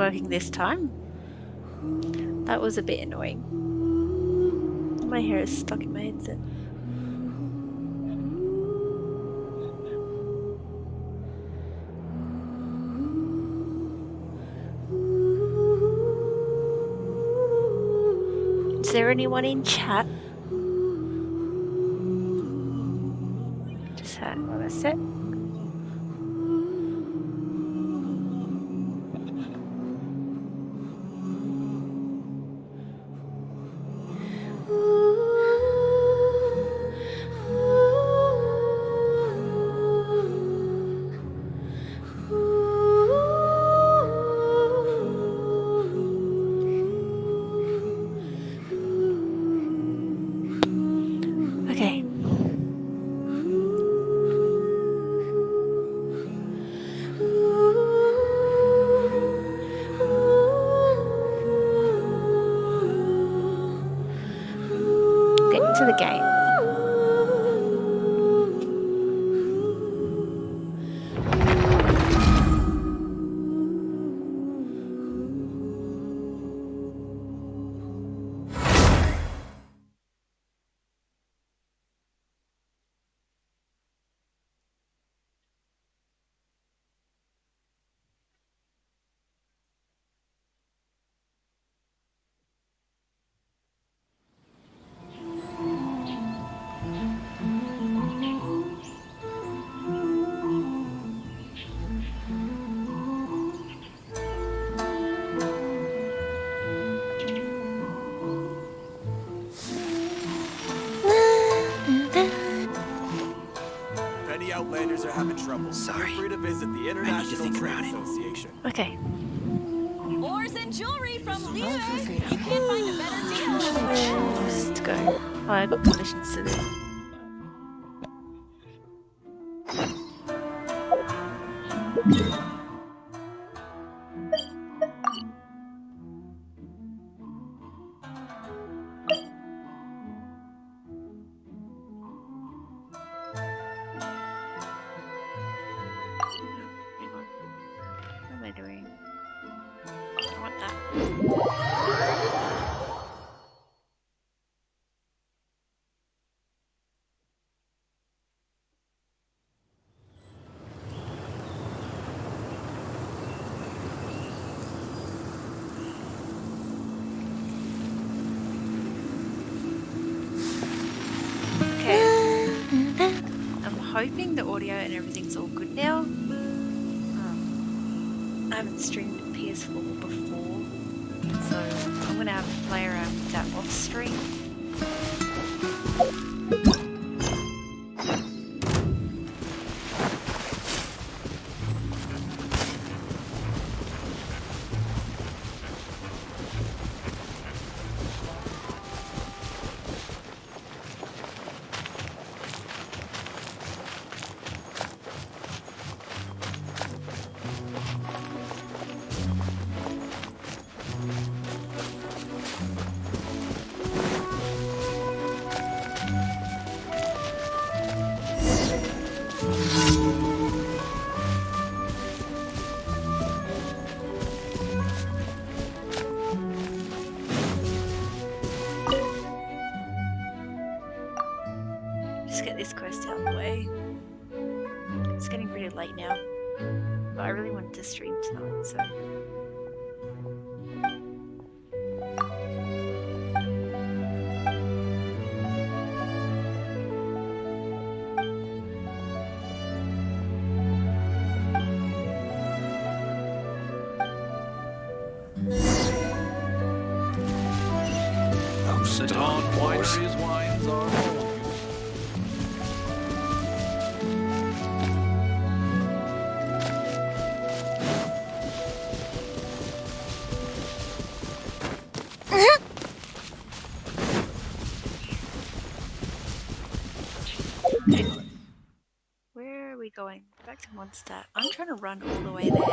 working this time. That was a bit annoying. My hair is stuck in my headset. Is there anyone in chat? Just had a set. Okay. Get into the game. Outlanders are having trouble. Sorry. Feel free to visit the International Trade Association. Okay. Ores and jewelry from Leo. You can't find a better deal. Let's go. Oh, I got permissions to this. Hoping the audio and everything's all good now. I haven't streamed PS4 before, so I'm gonna have to play around with that off stream. Just get this quest out of the way. It's getting pretty late now, but I really wanted to stream tonight, so. Don Winery's wines are home. Where are we going? Back to Mondstadt. I'm trying to run all the way there.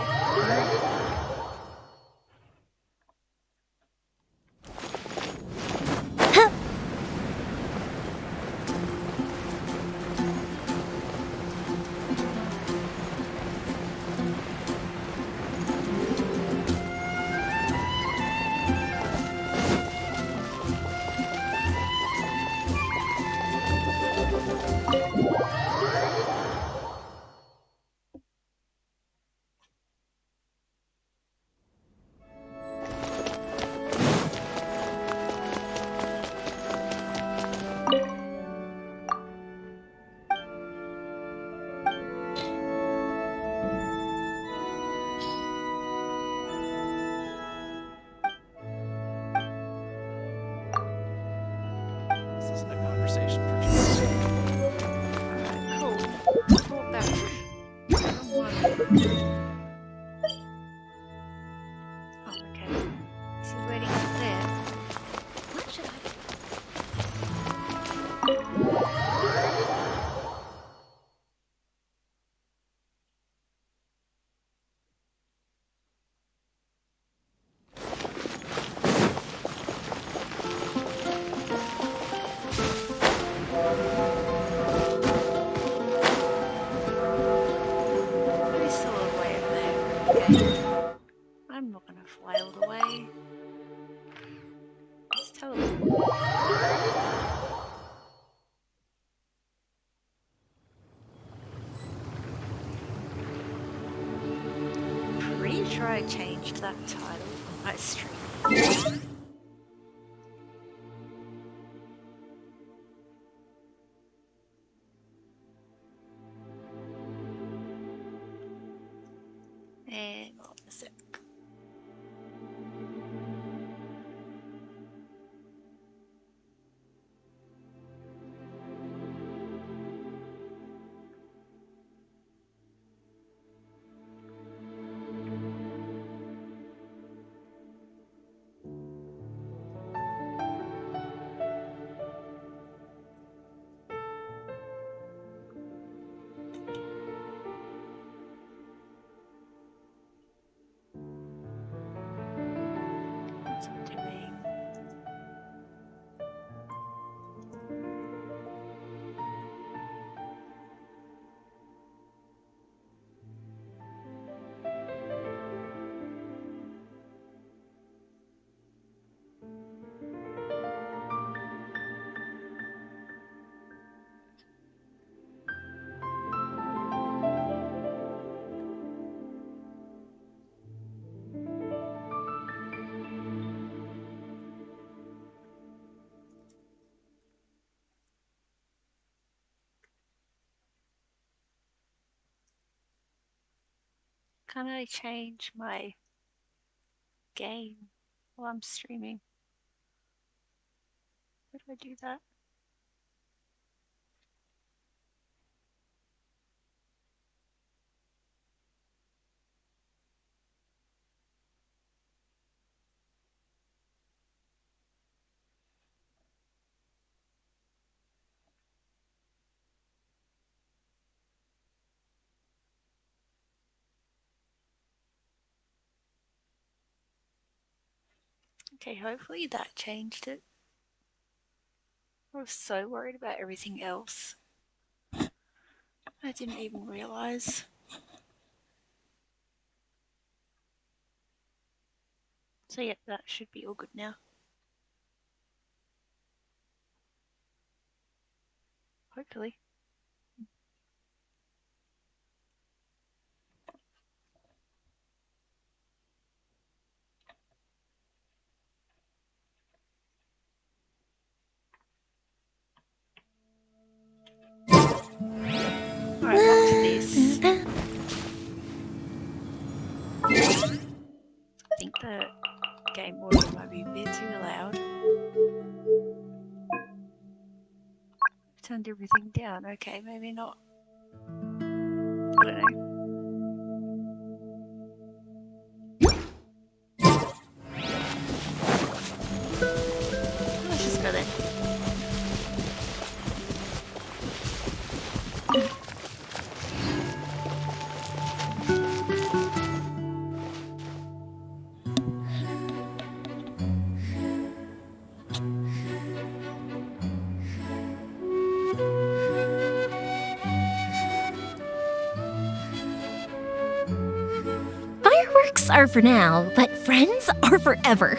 This isn't a conversation for children. Alright, cool. Pull back. Oh, okay. Is he waiting up there? What should I do? He's still all the way over there. Okay. I'm not gonna fly all the way. Just teleport. Pretty sure I changed that title on my stream. And hold on a sec. What's it doing? Can I change my game while I'm streaming? How do I do that? Okay, hopefully that changed it. I was so worried about everything else. I didn't even realize. So yeah, that should be all good now. Hopefully. Alright, back to this. I think the game audio might be a bit too loud. I've turned everything down. Okay, maybe not. I don't know. Let's just go then. Fireworks are for now, but friends are forever.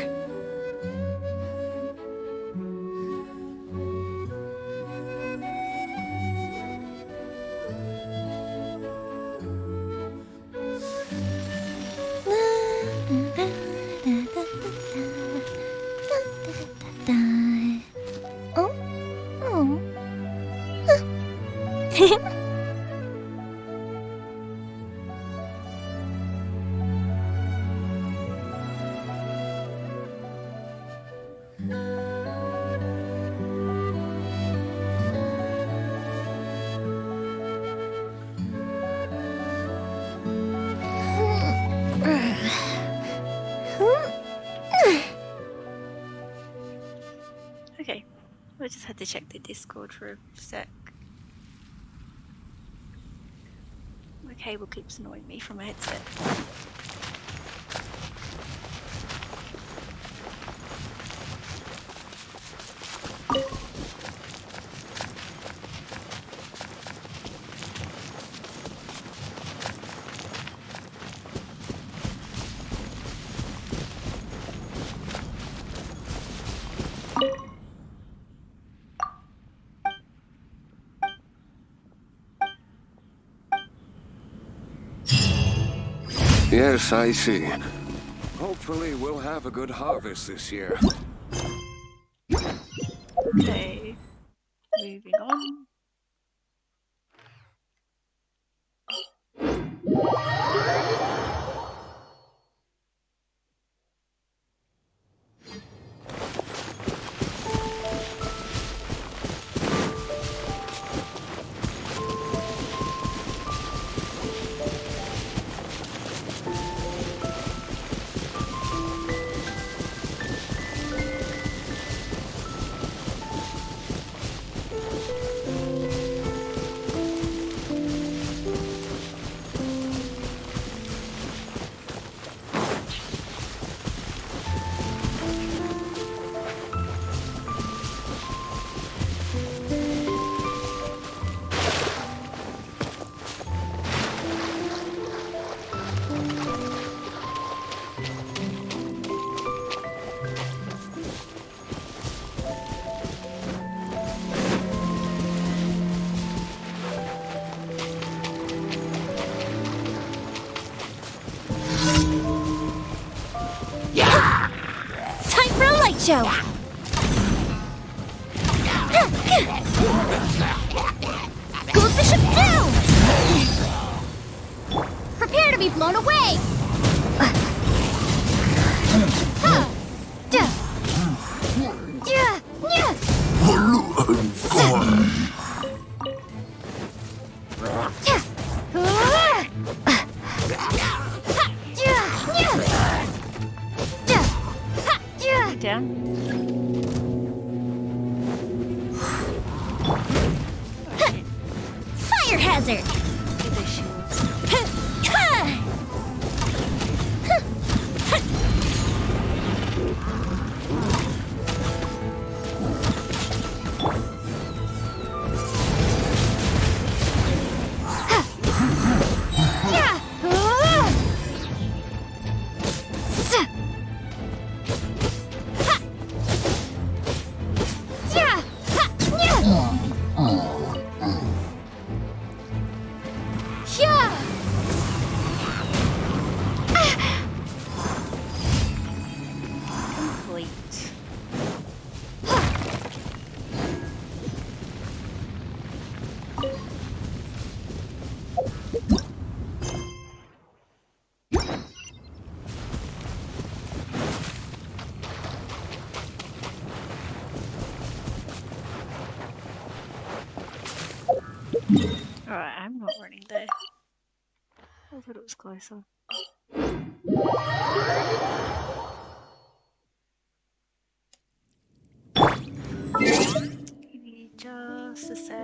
Oh? Oh. Okay. I just had to check the Discord for a sec. My cable keeps annoying me from my headset. Yes, I see. Hopefully we'll have a good harvest this year. Okay. Moving on. Time for a light show! Goes the ship down! Prepare to be blown away! Down. Fire hazard! Get those shields. Complete. Alright, I'm not running there. I thought it was closer. Give me just a sec.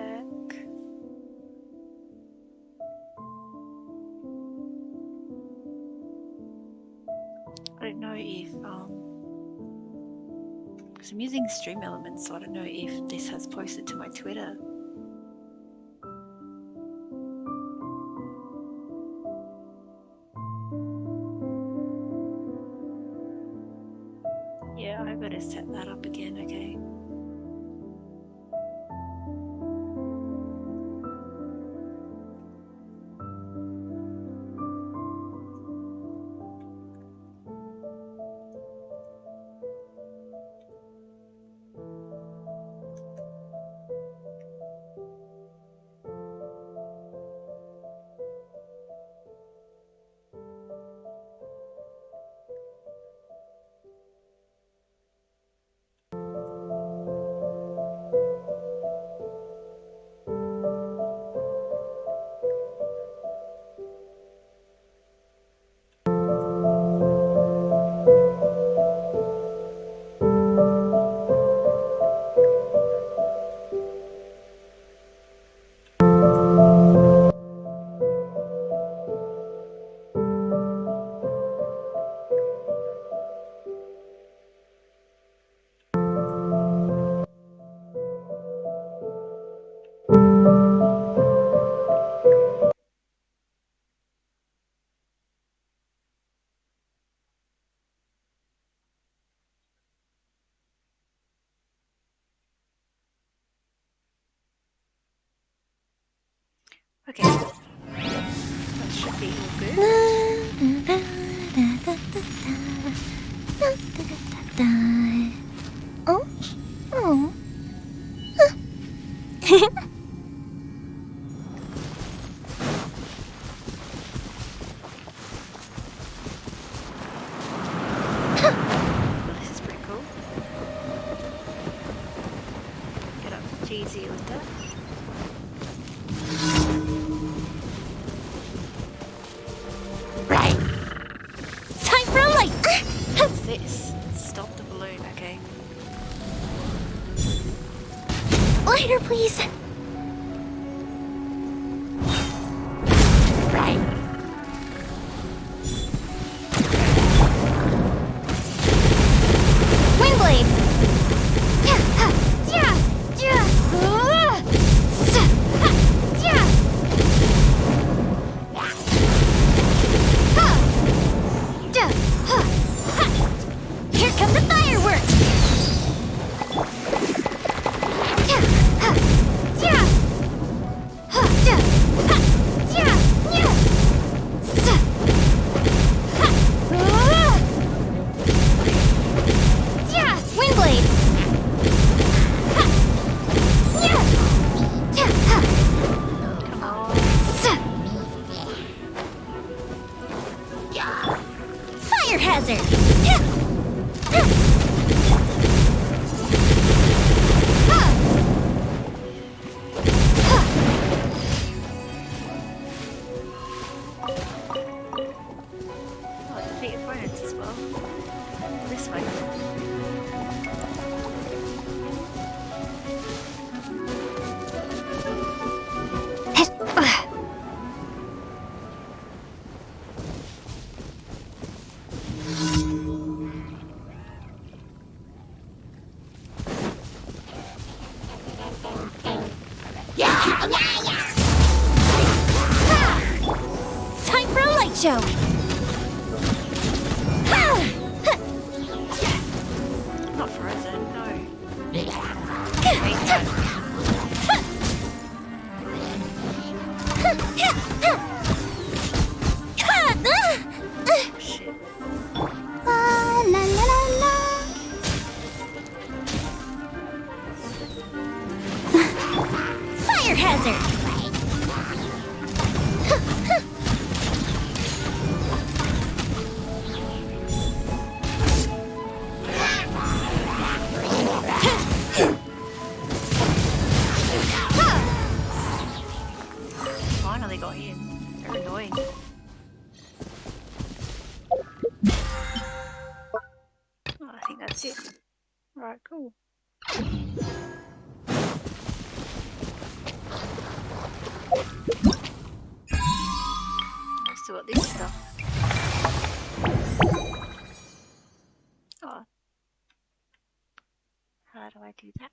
I don't know if because I'm using Stream Elements, so I don't know if this has posted to my Twitter. Yeah, I better set that up again, okay? Okay. That should be all good. Oh? Oh. Well, this is pretty cool. Get up GZ with that. Right. Time for a light. What's this? Stop the balloon, okay. Lighter, please. Right. Windblade. Here come the fireworks. Windblade. Come on. Fire hazard. Oh, defeat opponents as well. This way. Time for a light show. Not frozen, no. Hate that. Oh, shit. La la la la. Fire hazard. Finally got in. They're annoying. Oh, I think that's it. Alright, cool. Let's do what this stuff. Oh. How do I do that?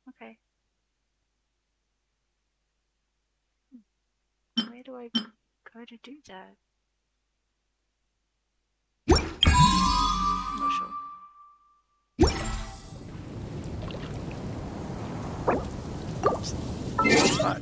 Okay. Where do I go to do that? I'm not sure. What?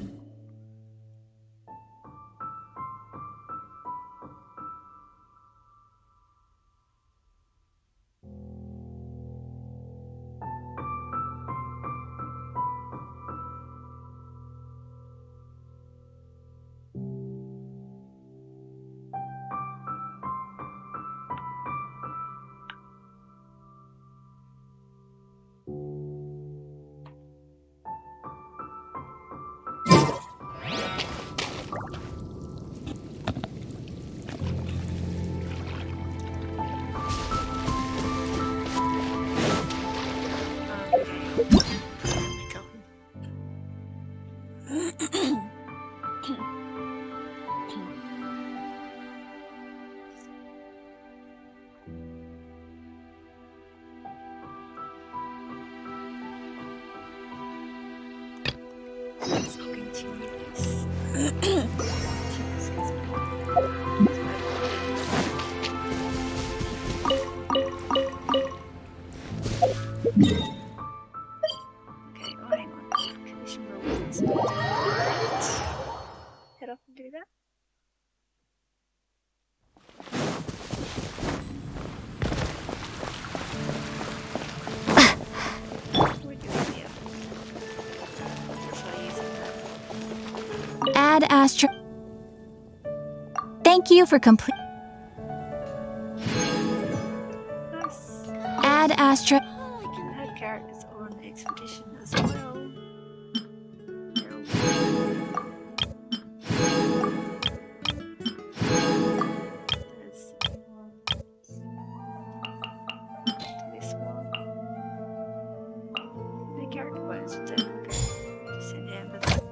Let's continue this. Okay, oh hang on. Astra. Thank you for complete. Nice. Add Astra. I had characters on the expedition as well. They're all there's one. This one. My character was dead. Okay. Just send him with that.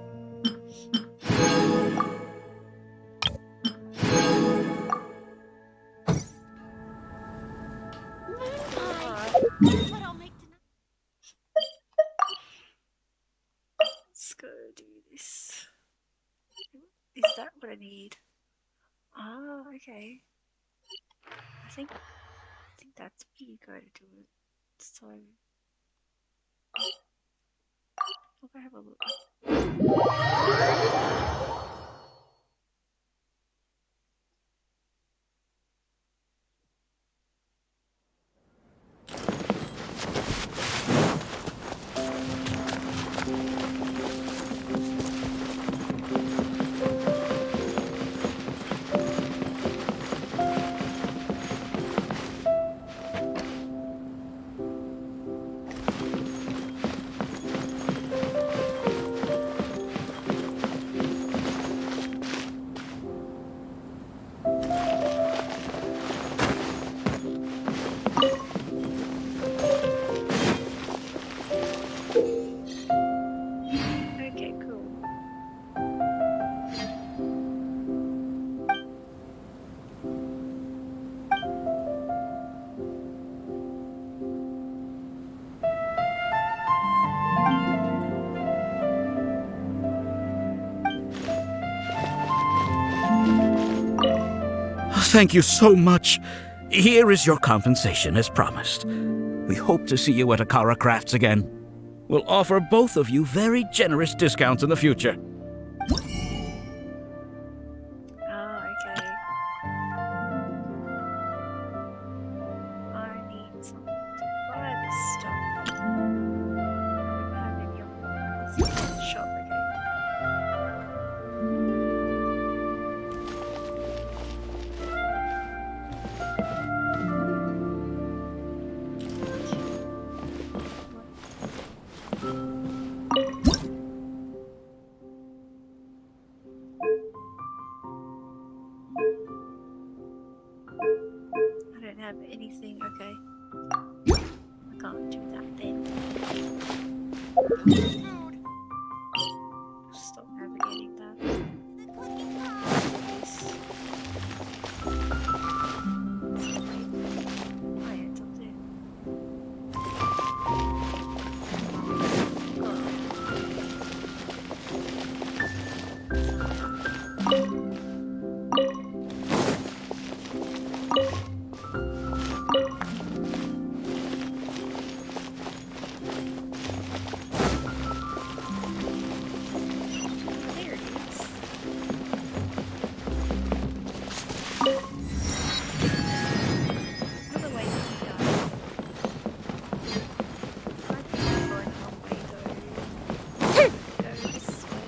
What I'll make tonight. Let's go do this. Is that what I need? Ah, okay. I think that's where you go to do it. So I'll go have a look. Okay, cool. Thank you so much. Here is your compensation as promised. We hope to see you at Akara Crafts again. We'll offer both of you very generous discounts in the future. Ah, okay. I need something to buy this stuff. I don't have any of the shop, okay. I don't have anything, okay. I can't do that then. Stop navigating that. Yes. My hands up there. There it is. Other way to go. I think I'm going the wrong way though. Go this way.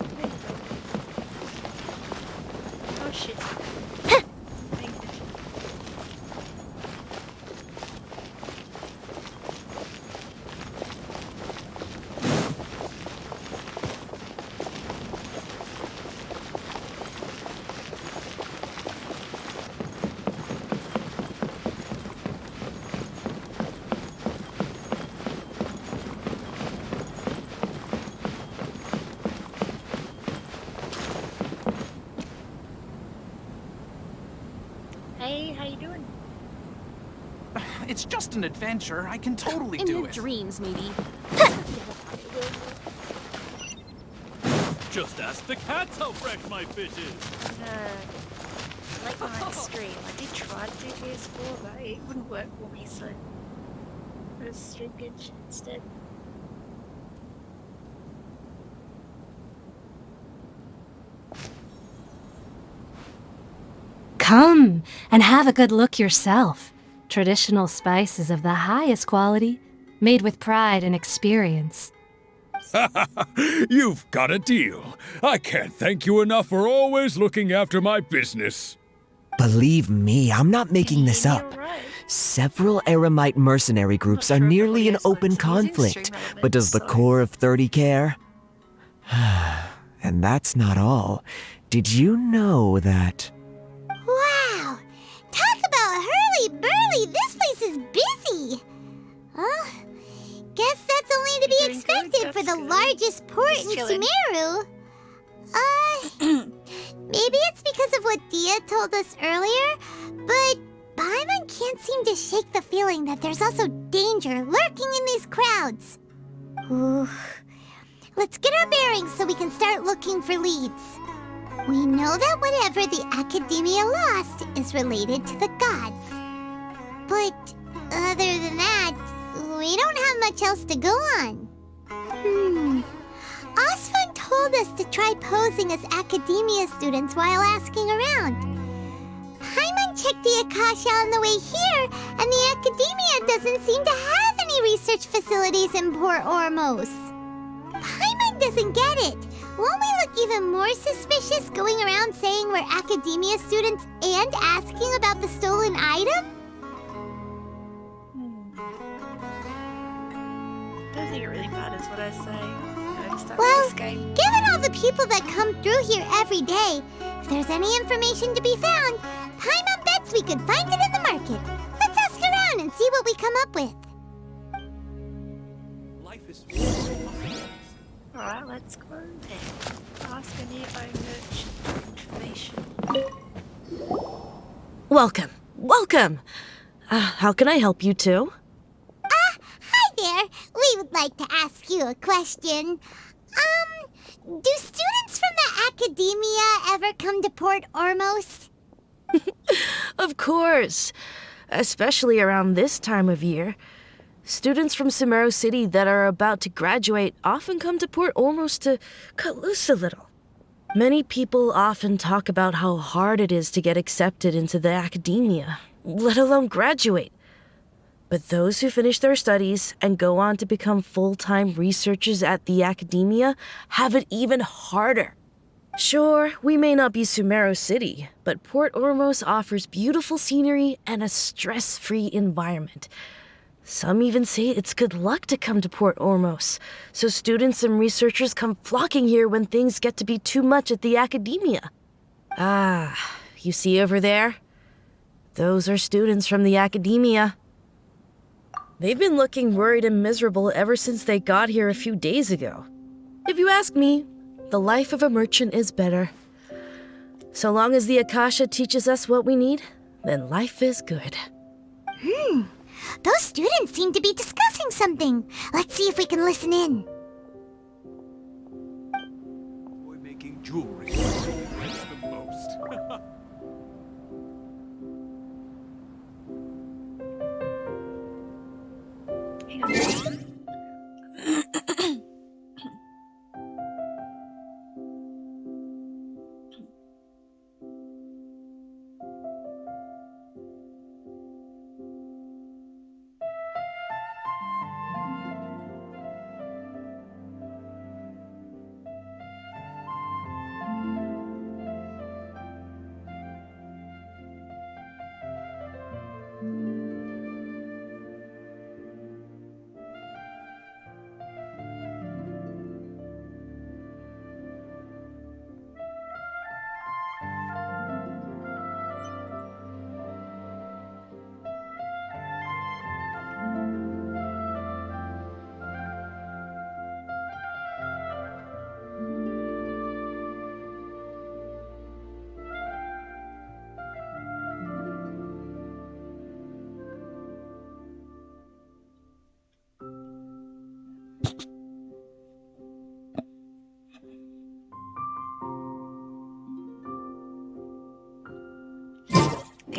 There we go. Oh shit. Paying attention. Hey, how you doing? It's just an adventure. I can totally In do your it. dreams, maybe. Just ask the cats how fresh my fish is. Late night stream. I did try to do PS4, but it wouldn't work for me, so I just stream Genshin instead. Come and have a good look yourself. Traditional spices of the highest quality, made with pride and experience. You've got a deal. I can't thank you enough for always looking after my business. Believe me, I'm not making this You're up. right. Several Eremite mercenary groups are sure if nearly in everybody open else likes using conflict, stream but does the elements, so- core of 30 care? And that's not all. Did you know that... Wow! Talk about hurly-burly! This place is busy! Guess that's only to be You're doing good, expected for that's the good. largest port Just in chilling. Sumeru. Maybe it's because of what Dia told us earlier, but Paimon can't seem to shake the feeling that there's also danger lurking in these crowds. Ooh. Let's get our bearings so we can start looking for leads. We know that whatever the Academia lost is related to the gods. But other than that, we don't have much else to go on. Osfun told us to try posing as Academia students while asking around. Paimon checked the Akasha on the way here, and the Academia doesn't seem to have any research facilities in Port Ormos. Paimon doesn't get it. Won't we look even more suspicious going around saying we're Academia students and asking about the stolen item? Don't think it really matters what I say. I just don't Well, this game. given all the people that come through here every day, if there's any information to be found, Paimon bets we could find it in the market. Let's ask around and see what we come up with. Life is Alright, let's go then. Ask a nearby merchant information. Welcome. Welcome. How can I help you too? Hi there. We would like to ask you a question. Do students from the Academia ever come to Port Ormos? Of course. Especially around this time of year. Students from Sumeru City that are about to graduate often come to Port Ormos to cut loose a little. Many people often talk about how hard it is to get accepted into the Academia, let alone graduate. But those who finish their studies and go on to become full-time researchers at the Academia have it even harder. Sure, we may not be Sumeru City, but Port Ormos offers beautiful scenery and a stress-free environment. Some even say it's good luck to come to Port Ormos, so students and researchers come flocking here when things get to be too much at the Academia. You see over there? Those are students from the Academia. They've been looking worried and miserable ever since they got here a few days ago. If you ask me, the life of a merchant is better. So long as the Akasha teaches us what we need, then life is good. Those students seem to be discussing something. Let's see if we can listen in. boy making jewelry. That's the most. Hang on a second.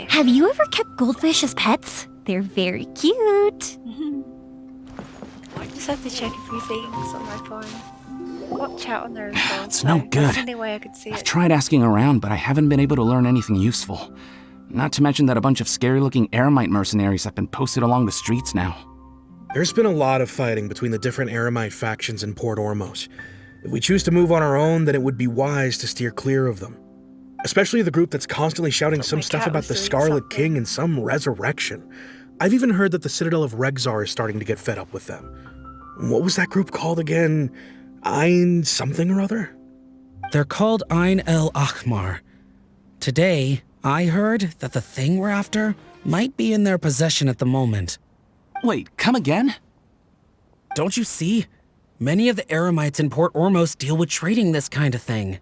Have you ever kept goldfish as pets? They're very cute. Just have to check a few things on my phone. Watch out on there as well. It's no That's good. the only way I could see I've it. tried asking around, but I haven't been able to learn anything useful. Not to mention that a bunch of scary-looking Eremite mercenaries have been posted along the streets now. There's been a lot of fighting between the different Eremite factions in Port Ormos. If we choose to move on our own, then it would be wise to steer clear of them. Especially the group that's constantly shouting some stuff about the Scarlet King and some resurrection. I've even heard that the Citadel of Regzar is starting to get fed up with them. What was that group called again? Ein something or other? They're called Ein El Akhmar. Today, I heard that the thing we're after might be in their possession at the moment. Wait, come again? Don't you see? Many of the Eremites in Port Ormos deal with trading this kind of thing.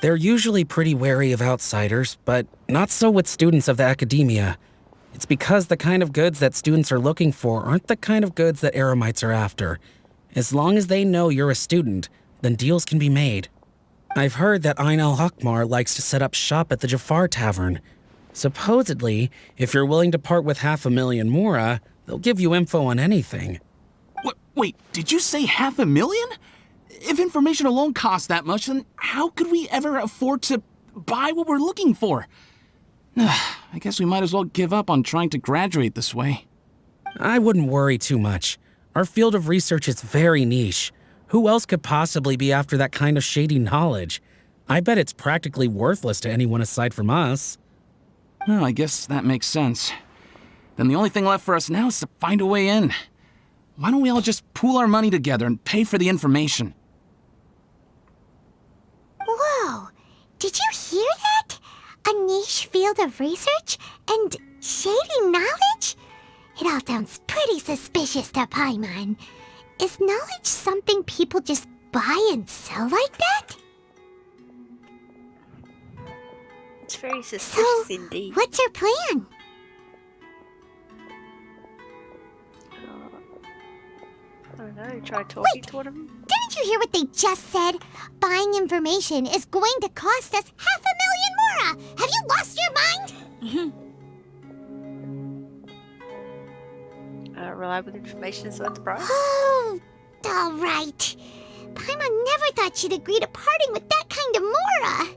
They're usually pretty wary of outsiders, but not so with students of the academia. It's because the kind of goods that students are looking for aren't the kind of goods that Eremites are after. As long as they know you're a student, then deals can be made. I've heard that Ein al-Hakmar likes to set up shop at the Jafar Tavern. Supposedly, if you're willing to part with 500,000 mora, they'll give you info on anything. Wait, did you say 500,000? If information alone costs that much, then how could we ever afford to buy what we're looking for? I guess we might as well give up on trying to graduate this way. I wouldn't worry too much. Our field of research is very niche. Who else could possibly be after that kind of shady knowledge? I bet it's practically worthless to anyone aside from us. Well, I guess that makes sense. Then the only thing left for us now is to find a way in. Why don't we all just pool our money together and pay for the information? Whoa! Did you hear that? A niche field of research and shady knowledge? It all sounds pretty suspicious to Paimon. Is knowledge something people just buy and sell like that? It's very suspicious indeed. What's your plan? I don't know, try talking to one of them. Didn't you hear what they just said? Buying information is going to cost us 500,000 mora! Have you lost your mind? Reliable information is worth the price. Oh, all right. Paimon never thought she'd agree to parting with that kind of mora.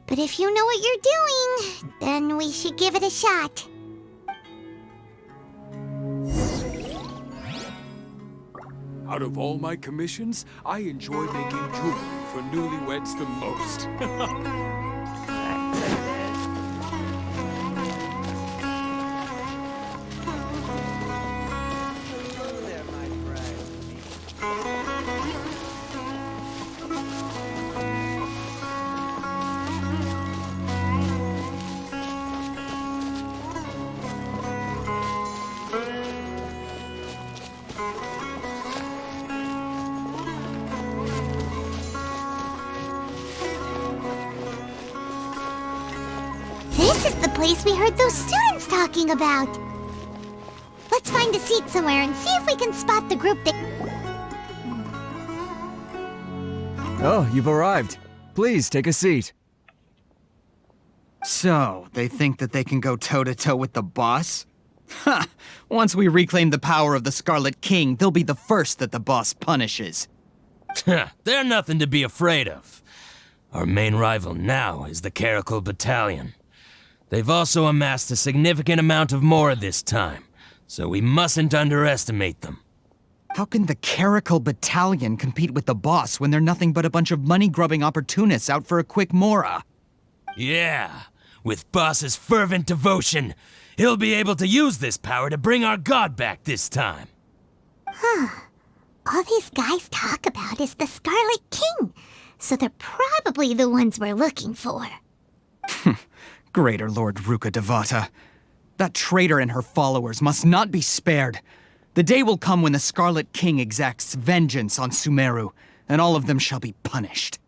But if you know what you're doing, then we should give it a shot. Out of all my commissions, I enjoy making jewelry for newlyweds the most. This is the place we heard those students talking about. Let's find a seat somewhere and see if we can spot the group that... Oh, you've arrived. Please, take a seat. So, they think that they can go toe-to-toe with the boss? Ha! Once we reclaim the power of the Scarlet King, they'll be the first that the boss punishes. They're nothing to be afraid of. Our main rival now is the Caracal Battalion. They've also amassed a significant amount of mora this time, so we mustn't underestimate them. How can the Caracal Battalion compete with the boss when they're nothing but a bunch of money-grubbing opportunists out for a quick mora? Yeah, with boss's fervent devotion, he'll be able to use this power to bring our god back this time. Huh. All these guys talk about is the Scarlet King, so they're probably the ones we're looking for. Greater Lord Ruka Devata. That traitor and her followers must not be spared. The day will come when the Scarlet King exacts vengeance on Sumeru, and all of them shall be punished.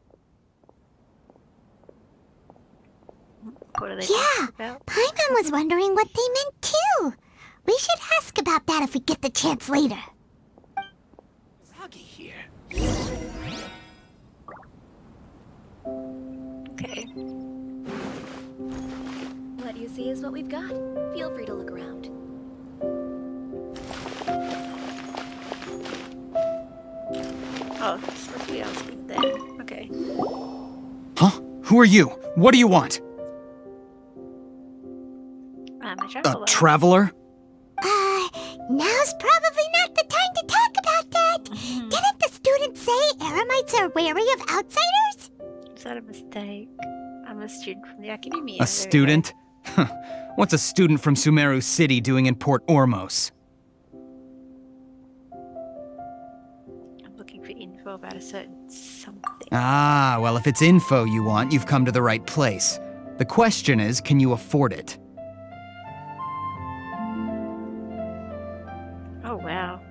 What are they talking about? Paimon was wondering what they meant too. We should ask about that if we get the chance later. Foggy here. Okay. What you see is what we've got. Feel free to look around. Oh, it's supposed to be asking there. Okay. Huh? Who are you? What do you want? I'm a traveler. A traveler? Now's probably not the time to talk about that. Didn't the students say Eremites are wary of outsiders? Is that a mistake? I'm a student from the academia. A student? What's a student from Sumeru City doing in Port Ormos? I'm looking for info about a certain something. Ah, well, if it's info you want, you've come to the right place. The question is, can you afford it? Oh, wow.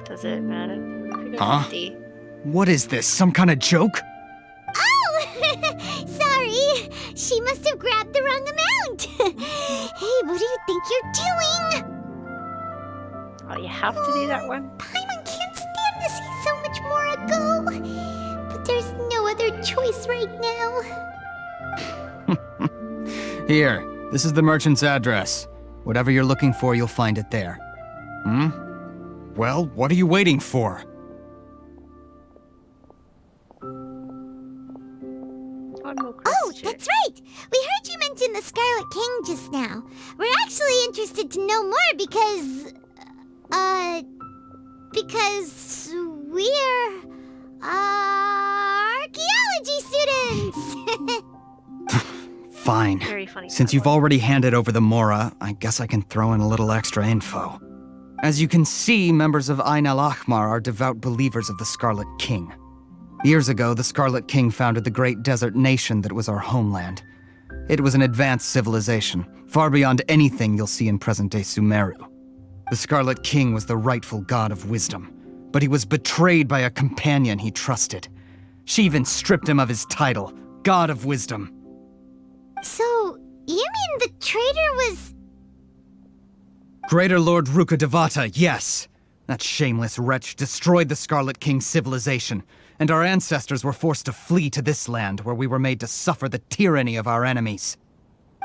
Does it matter? Huh? What is this, some kind of joke? Oh! Sorry. She must have grabbed the wrong amount. Hey, what do you think you're doing? Oh, you have to do that one? Paimon can't stand to see so much more go. But there's no other choice right now. Here, this is the merchant's address. Whatever you're looking for, you'll find it there. Well, what are you waiting for? Oh, that's right! We heard you mention the Scarlet King just now. We're actually interested to know more because we're archaeology students! Fine. Very funny. Since you've already handed over the Mora, I guess I can throw in a little extra info. As you can see, members of Ain al-Ahmar are devout believers of the Scarlet King. Years ago, the Scarlet King founded the great desert nation that was our homeland. It was an advanced civilization, far beyond anything you'll see in present-day Sumeru. The Scarlet King was the rightful god of wisdom, but he was betrayed by a companion he trusted. She even stripped him of his title, God of Wisdom. So, you mean the traitor was... Greater Lord Ruka Devata, yes! That shameless wretch destroyed the Scarlet King's civilization, and our ancestors were forced to flee to this land where we were made to suffer the tyranny of our enemies.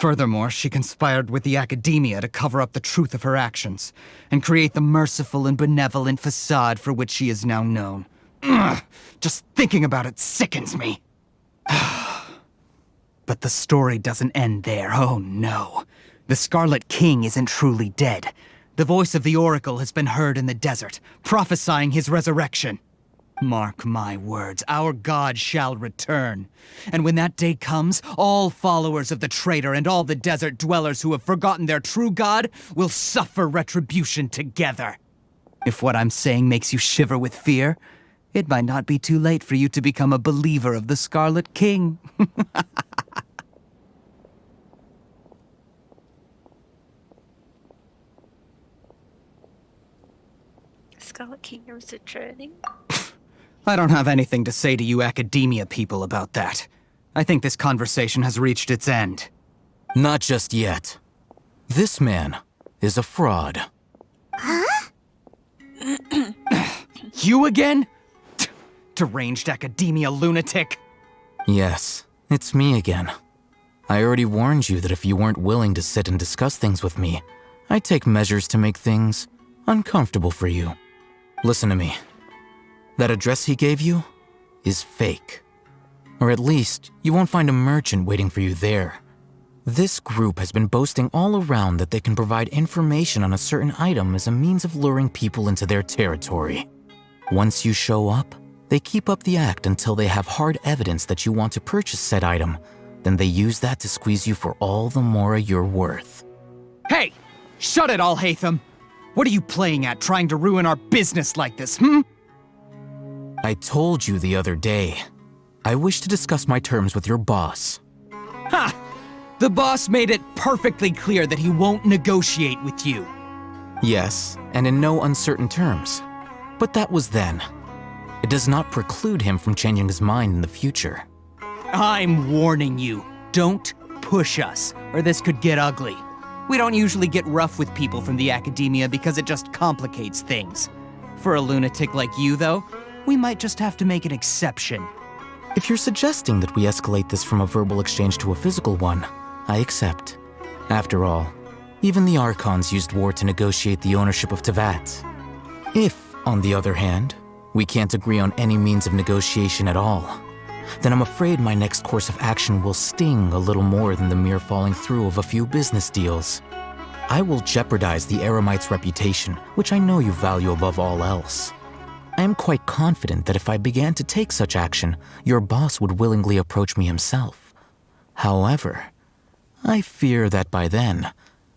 Furthermore, she conspired with the academia to cover up the truth of her actions, and create the merciful and benevolent facade for which she is now known. Ugh, just thinking about it sickens me. But the story doesn't end there, oh no. The Scarlet King isn't truly dead. The voice of the Oracle has been heard in the desert, prophesying his resurrection. Mark my words, our god shall return. And when that day comes, all followers of the traitor and all the desert dwellers who have forgotten their true god will suffer retribution together. If what I'm saying makes you shiver with fear, it might not be too late for you to become a believer of the Scarlet King. Scarlet King is returning? I don't have anything to say to you academia people about that. I think this conversation has reached its end. Not just yet. This man is a fraud. Huh? You again? Deranged academia lunatic. Yes, it's me again. I already warned you that if you weren't willing to sit and discuss things with me, I'd take measures to make things uncomfortable for you. Listen to me. That address he gave you is fake. Or at least, you won't find a merchant waiting for you there. This group has been boasting all around that they can provide information on a certain item as a means of luring people into their territory. Once you show up, they keep up the act until they have hard evidence that you want to purchase said item. Then they use that to squeeze you for all the Mora you're worth. Hey! Shut it, Al-Haytham! What are you playing at, trying to ruin our business like this, I told you the other day. I wish to discuss my terms with your boss. Ha! The boss made it perfectly clear that he won't negotiate with you. Yes, and in no uncertain terms. But that was then. It does not preclude him from changing his mind in the future. I'm warning you. Don't push us, or this could get ugly. We don't usually get rough with people from the academia because it just complicates things. For a lunatic like you, though, we might just have to make an exception. If you're suggesting that we escalate this from a verbal exchange to a physical one, I accept. After all, even the Archons used war to negotiate the ownership of Teyvat. If, on the other hand, we can't agree on any means of negotiation at all, then I'm afraid my next course of action will sting a little more than the mere falling through of a few business deals. I will jeopardize the Eremite's reputation, which I know you value above all else. I am quite confident that if I began to take such action, your boss would willingly approach me himself. However, I fear that by then,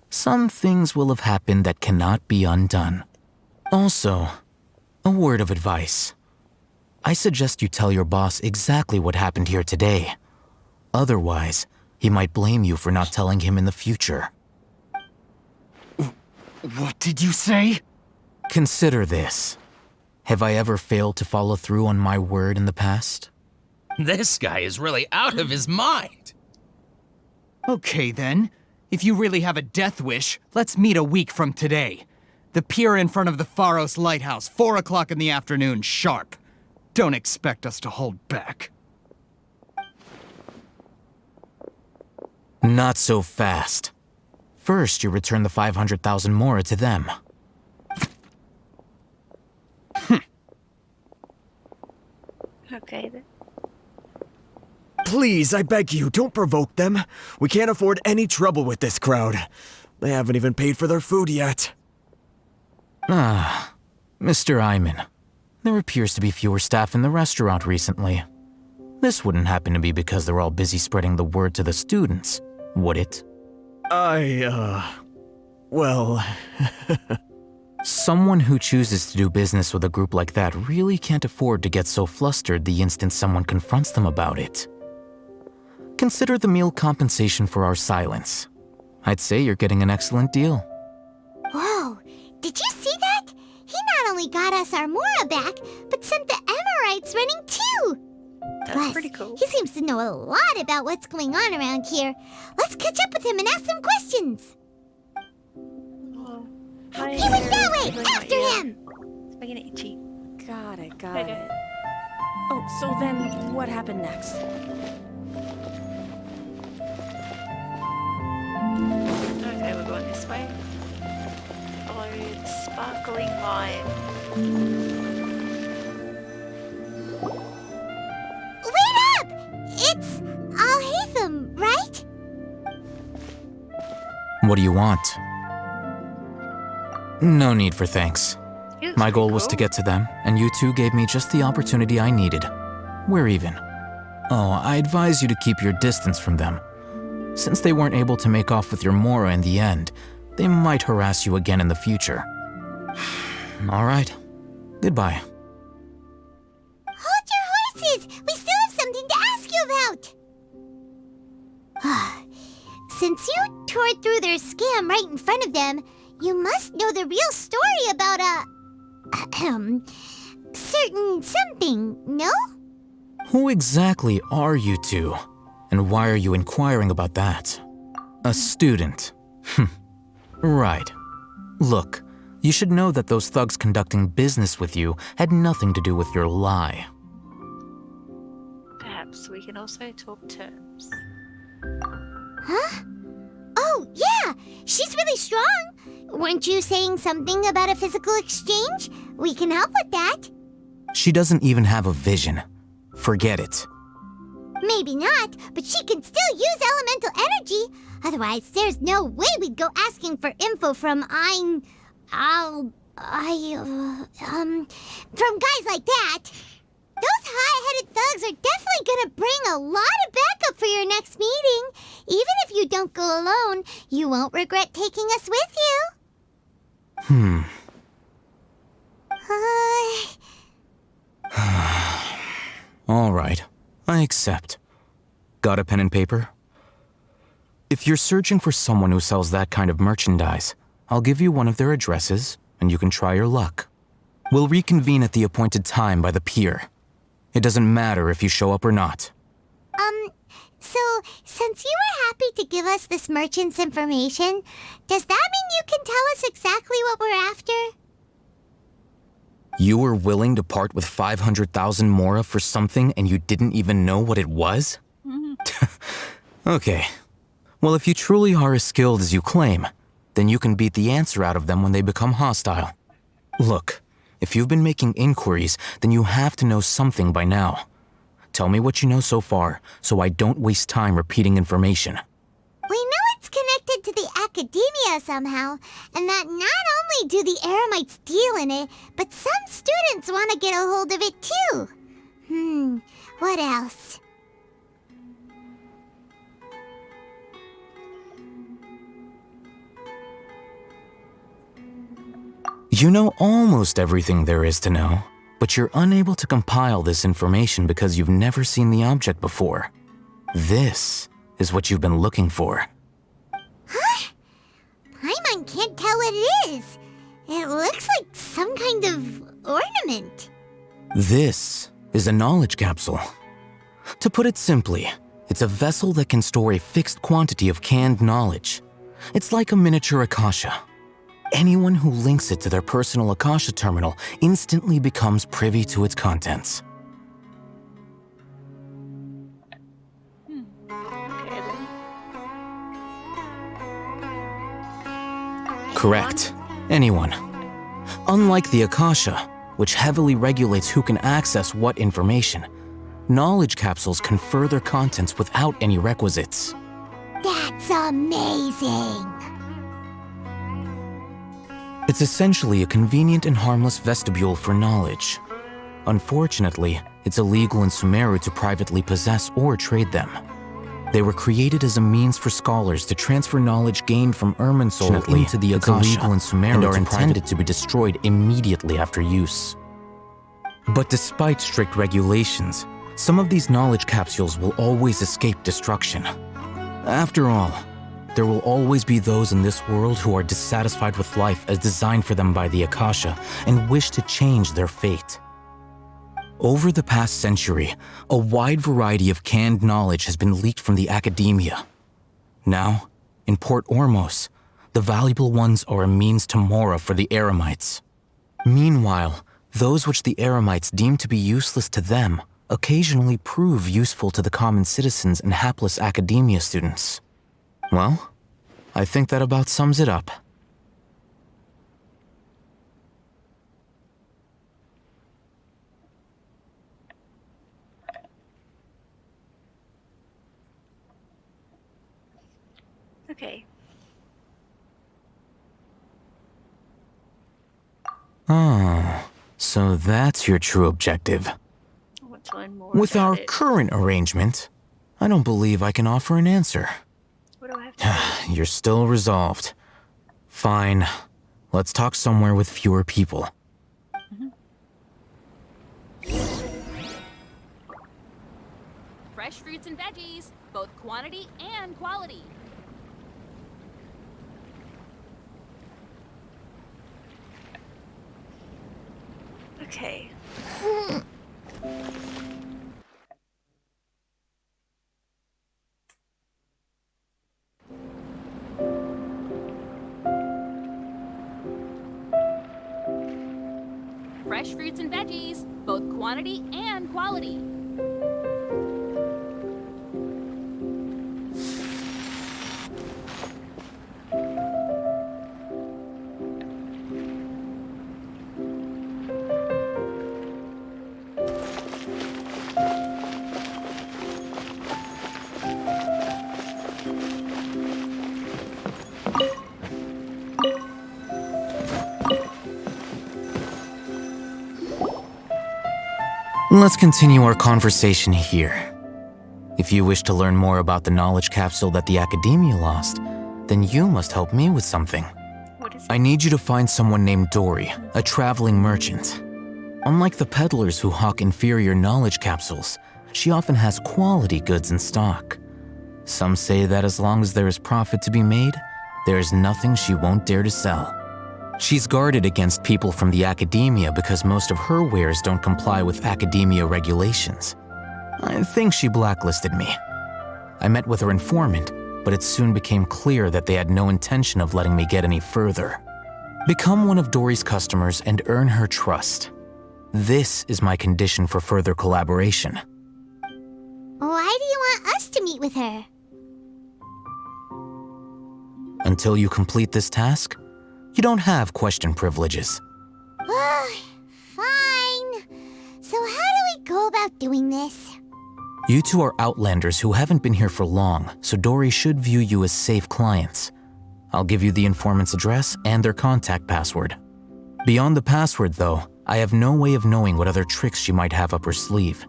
some things will have happened that cannot be undone. Also, a word of advice. I suggest you tell your boss exactly what happened here today. Otherwise, he might blame you for not telling him in the future. What did you say? Consider this. Have I ever failed to follow through on my word in the past? This guy is really out of his mind. Okay then. If you really have a death wish, let's meet a week from today. The pier in front of the Pharos Lighthouse, 4 o'clock in the afternoon, sharp. Don't expect us to hold back. Not so fast. First, you return the 500,000 mora to them. Okay then. Please, I beg you, don't provoke them. We can't afford any trouble with this crowd. They haven't even paid for their food yet. Ah, Mr. Iman. There appears to be fewer staff in the restaurant recently. This wouldn't happen to be because they're all busy spreading the word to the students, would it? Well... Someone who chooses to do business with a group like that really can't afford to get so flustered the instant someone confronts them about it. Consider the meal compensation for our silence. I'd say you're getting an excellent deal. Whoa, did you see that? He not only got us our Mora back, but sent the Emirites running too! That's pretty cool. He seems to know a lot about what's going on around here. Let's catch up with him and ask some questions. He went that way! After him! It's making it itchy. Got it. Oh, so then what happened next? Okay, we're going this way. Follow the sparkling line. Wait up! It's Al-Haytham, right? What do you want? No need for thanks. My goal was to get to them, and you two gave me just the opportunity I needed. We're even. Oh, I advise you to keep your distance from them. Since they weren't able to make off with your Mora in the end, they might harass you again in the future. All right. Goodbye. Hold your horses! We still have something to ask you about! Since you tore through their scam right in front of them, you must know the real story about certain something, no? Who exactly are you two? And why are you inquiring about that? A student. Right. Look, you should know that those thugs conducting business with you had nothing to do with your lie. Perhaps we can also talk terms. Huh? Oh, yeah! She's really strong! Weren't you saying something about a physical exchange? We can help with that. She doesn't even have a vision. Forget it. Maybe not, but she can still use elemental energy. Otherwise, there's no way we'd go asking for info from from guys like that. Those hot-headed thugs are definitely gonna bring a lot of backup for your next meeting. Even if you don't go alone, you won't regret taking us with you. All right, I accept. Got a pen and paper? If you're searching for someone who sells that kind of merchandise, I'll give you one of their addresses, and you can try your luck. We'll reconvene at the appointed time by the pier. It doesn't matter if you show up or not. So, since you were happy to give us this merchant's information, does that mean you can tell us exactly what we're after? You were willing to part with 500,000 mora for something and you didn't even know what it was? Okay. Well, if you truly are as skilled as you claim, then you can beat the answer out of them when they become hostile. Look, if you've been making inquiries, then you have to know something by now. Tell me what you know so far, so I don't waste time repeating information. We know it's connected to the academia somehow, and that not only do the Eremites deal in it, but some students want to get a hold of it too. What else? You know almost everything there is to know, but you're unable to compile this information because you've never seen the object before. This is what you've been looking for. Huh? Paimon can't tell what it is. It looks like some kind of ornament. This is a knowledge capsule. To put it simply, it's a vessel that can store a fixed quantity of canned knowledge. It's like a miniature Akasha. Anyone who links it to their personal Akasha terminal instantly becomes privy to its contents. Correct. Anyone. Unlike the Akasha, which heavily regulates who can access what information, knowledge capsules confer their contents without any requisites. That's amazing! It's essentially a convenient and harmless vestibule for knowledge. Unfortunately, it's illegal in Sumeru to privately possess or trade them. They were created as a means for scholars to transfer knowledge gained from Irminsul into the Akasha, and are intended to be destroyed immediately after use. But despite strict regulations, some of these knowledge capsules will always escape destruction. After all, there will always be those in this world who are dissatisfied with life as designed for them by the Akasha and wish to change their fate. Over the past century, a wide variety of canned knowledge has been leaked from the academia. Now, in Port Ormos, the valuable ones are a means to Mora for the Eremites. Meanwhile, those which the Eremites deem to be useless to them occasionally prove useful to the common citizens and hapless academia students. Well, I think that about sums it up. Okay. Oh, so that's your true objective. I want to learn more With about our it. current arrangement, I don't believe I can offer an answer. What do I have to do? You're still resolved. Fine. Let's talk somewhere with fewer people. Fresh fruits and veggies, both quantity and quality. Okay. Fresh fruits and veggies, both quantity and quality. Let's continue our conversation here. If you wish to learn more about the knowledge capsule that the Academia lost, then you must help me with something. What is it? I need you to find someone named Dory, a traveling merchant. Unlike the peddlers who hawk inferior knowledge capsules, she often has quality goods in stock. Some say that as long as there is profit to be made, there is nothing she won't dare to sell. She's guarded against people from the academia because most of her wares don't comply with academia regulations. I think she blacklisted me. I met with her informant, but it soon became clear that they had no intention of letting me get any further. Become one of Dory's customers and earn her trust. This is my condition for further collaboration. Why do you want us to meet with her? Until you complete this task, you don't have question privileges. Fine. So how do we go about doing this? You two are outlanders who haven't been here for long, so Dory should view you as safe clients. I'll give you the informant's address and their contact password. Beyond the password, though, I have no way of knowing what other tricks she might have up her sleeve.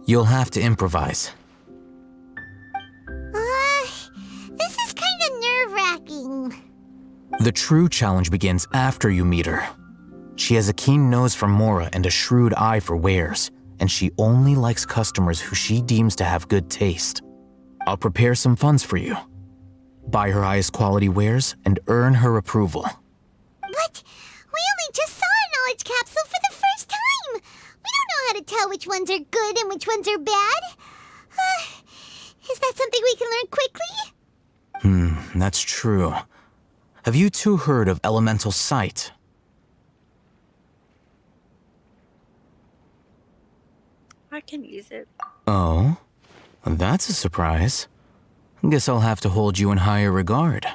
You'll have to improvise. This is kind of nerve-wracking. The true challenge begins after you meet her. She has a keen nose for Mora and a shrewd eye for wares, and she only likes customers who she deems to have good taste. I'll prepare some funds for you. Buy her highest quality wares and earn her approval. But we only just saw a knowledge capsule for the first time. We don't know how to tell which ones are good and which ones are bad. Is that something we can learn quickly? That's true. Have you two heard of elemental sight? I can use it. Oh? That's a surprise. Guess I'll have to hold you in higher regard.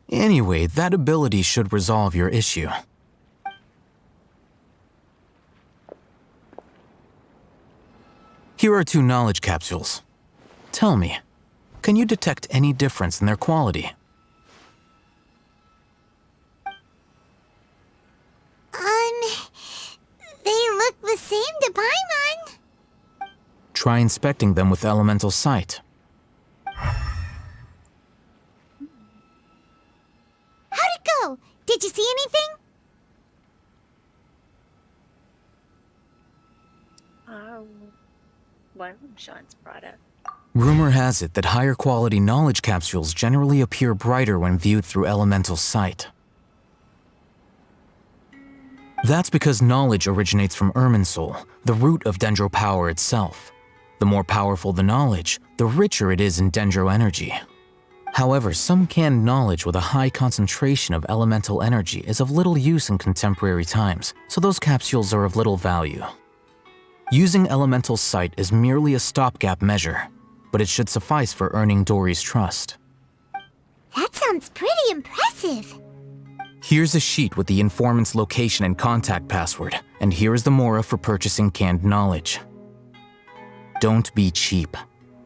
Anyway, that ability should resolve your issue. Here are 2 knowledge capsules. Tell me, can you detect any difference in their quality? They look the same to Paimon. Try inspecting them with elemental sight. How'd it go? Did you see anything? One of them shines brighter. Rumor has it that higher quality knowledge capsules generally appear brighter when viewed through elemental sight. That's because knowledge originates from Irminsul, the root of Dendro power itself. The more powerful the knowledge, the richer it is in Dendro energy. However, some canned knowledge with a high concentration of elemental energy is of little use in contemporary times, so those capsules are of little value. Using elemental sight is merely a stopgap measure, but it should suffice for earning Dory's trust. That sounds pretty impressive. Here's a sheet with the informant's location and contact password, and here is the Mora for purchasing canned knowledge. Don't be cheap.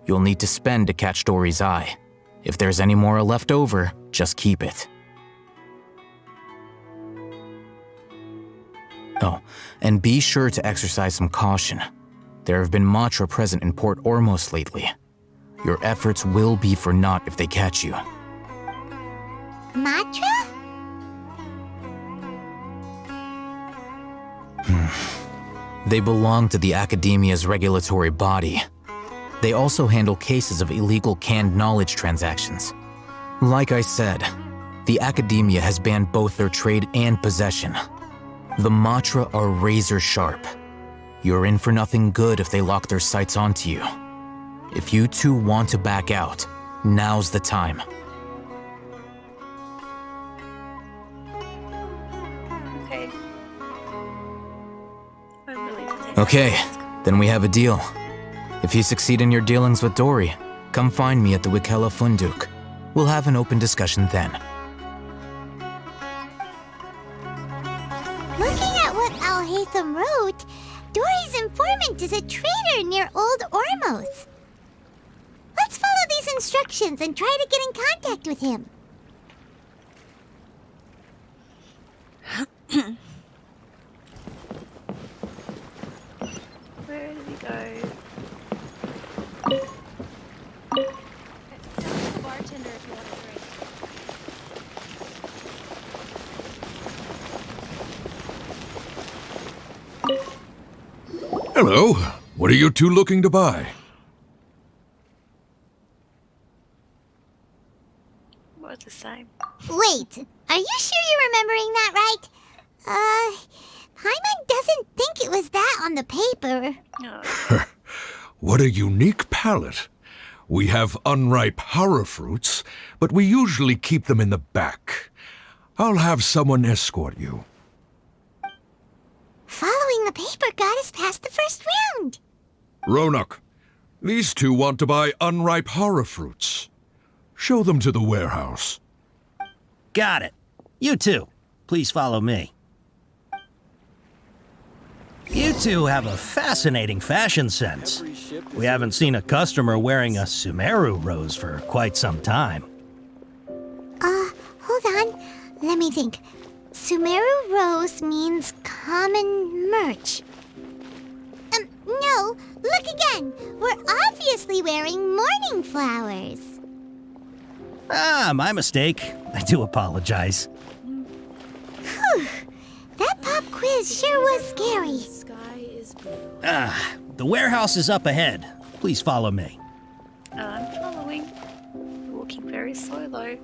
You'll need to spend to catch Dory's eye. If there's any Mora left over, just keep it. Oh, and be sure to exercise some caution. There have been Matra present in Port Ormos lately. Your efforts will be for naught if they catch you. Matra? They belong to the Academia's regulatory body. They also handle cases of illegal canned knowledge transactions. Like I said, the Academia has banned both their trade and possession. The Matra are razor sharp. You're in for nothing good if they lock their sights onto you. If you two want to back out, now's the time. Okay. I'm willing to take Okay, that. then we have a deal. If you succeed in your dealings with Dory, come find me at the Wikela Funduk. We'll have an open discussion then. Looking at what Al-Haytham wrote, Dory's informant is a traitor near Old Ormos. Let's follow these instructions and try to get in contact with him. Where did he go? Tell the bartender if you want a drink. Hello. What are you two looking to buy? We're the same. Wait, are you sure you're remembering that right? Paimon doesn't think it was that on the paper. No. What a unique palate. We have unripe horror fruits, but we usually keep them in the back. I'll have someone escort you. Following the paper got us past the first round. Ronak, these two want to buy unripe horror fruits. Show them to the warehouse. Got it. You two, please follow me. You two have a fascinating fashion sense. We haven't seen a customer wearing a Sumeru rose for quite some time. Hold Let me think. Sumeru Rose means common merch. No, look again. We're obviously wearing mourning flowers. Ah, my mistake. I do apologize. Whew. That pop quiz sure was scary. Ah, the warehouse is up ahead. Please follow me. I'm following. Walking very slow though.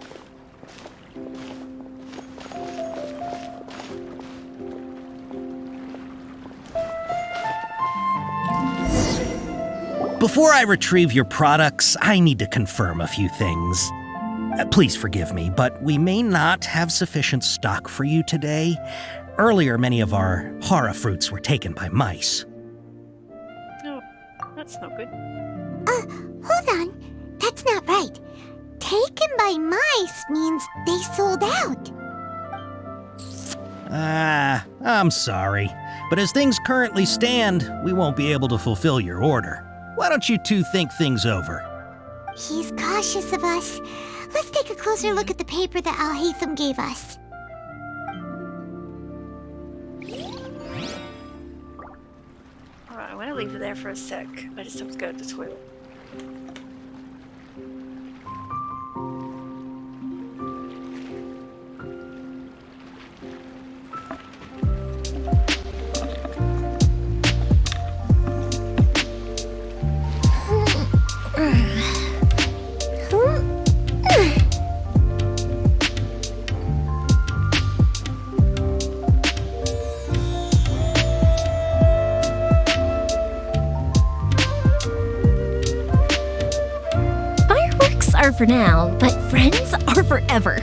Before I retrieve your products, I need to confirm a few things. Please forgive me, but we may not have sufficient stock for you today. Earlier, many of our hara fruits were taken by mice. Oh, that's not good. Hold on. That's not right. Taken by mice means they sold out. Ah, I'm sorry. But as things currently stand, we won't be able to fulfill your order. Why don't you two think things over? He's cautious of us. Let's take a closer look at the paper that Al-Haytham gave us. Alright, I'm gonna leave it there for a sec. I just have to go to the toilet. Fireworks are for now, but friends are forever.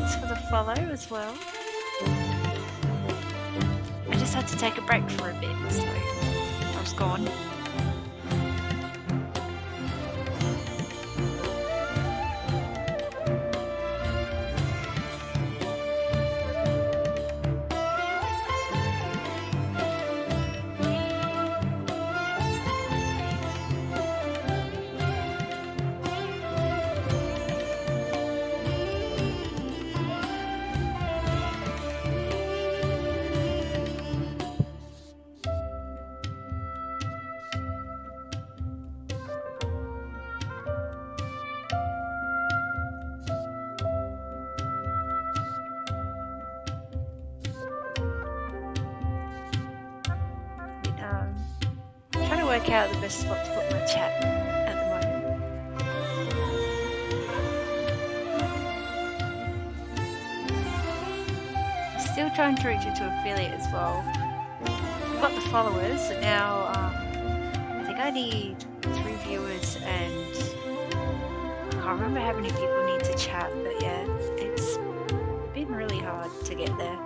thanks for the follow as well. I just had to take a break for a bit, so I was gone. Trying to work out the best spot to put my chat at the moment. Still trying to reach into affiliate as well. I've got the followers, so now I think I need 3 viewers and I can't remember how many people need to chat, but yeah, it's been really hard to get there.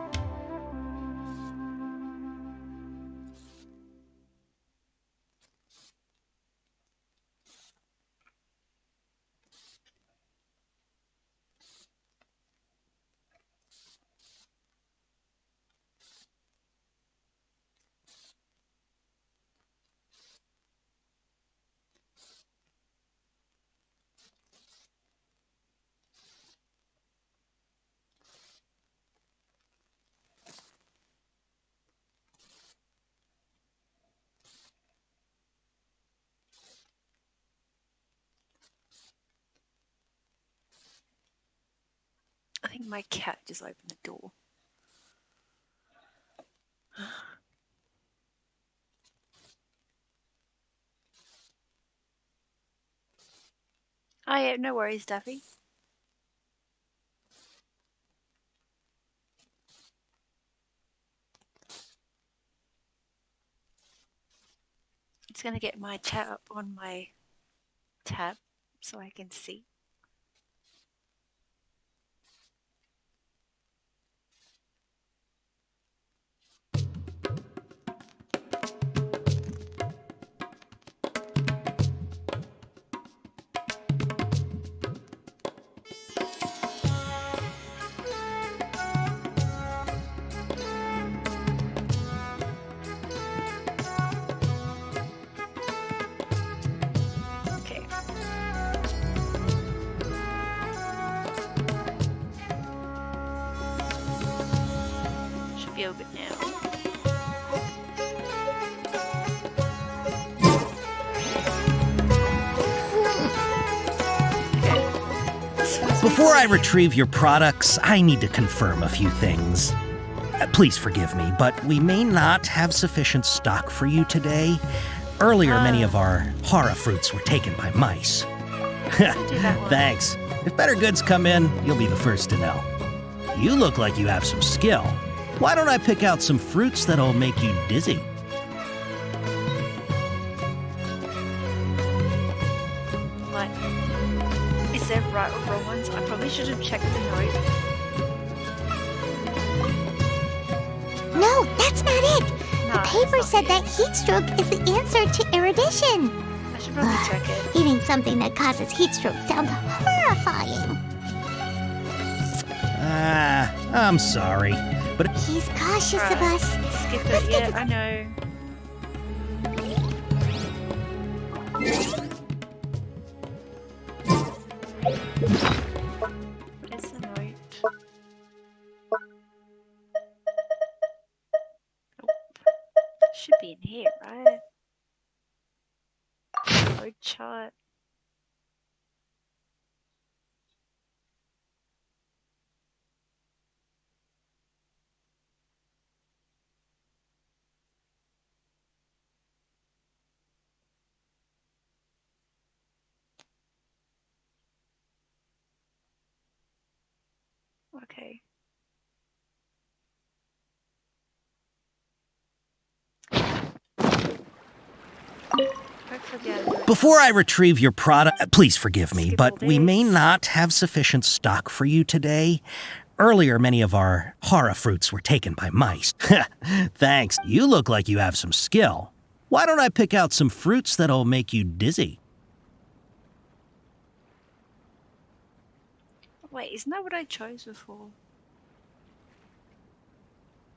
I think my cat just opened the door. Oh yeah, no worries, Duffy. It's gonna get my chat up on my tab so I can see. Should be all good now. Before I retrieve your products, I need to confirm a few things. Please forgive me, but we may not have sufficient stock for you today. Earlier, many of our hara fruits were taken by mice. Thanks. If better goods come in, you'll be the first to know. You look like you have some skill. Why don't I pick out some fruits that'll make you dizzy? Like, is there right or wrong ones? I probably should have checked the note. No, that's not it. The paper said that heat stroke is the answer to erudition. I should probably check it. Eating something that causes heat stroke sounds horrifying. I'm sorry, but he's cautious of us. Skip it, yeah, I know. Where's the note? Should be in here, right? Road chart. Okay. before I retrieve your product, please forgive me, but we may not have sufficient stock for you today. Earlier, many of our hara fruits were taken by mice. Thanks. You look like you have some skill. Why don't I pick out some fruits that'll make you dizzy? Wait, isn't that what I chose before?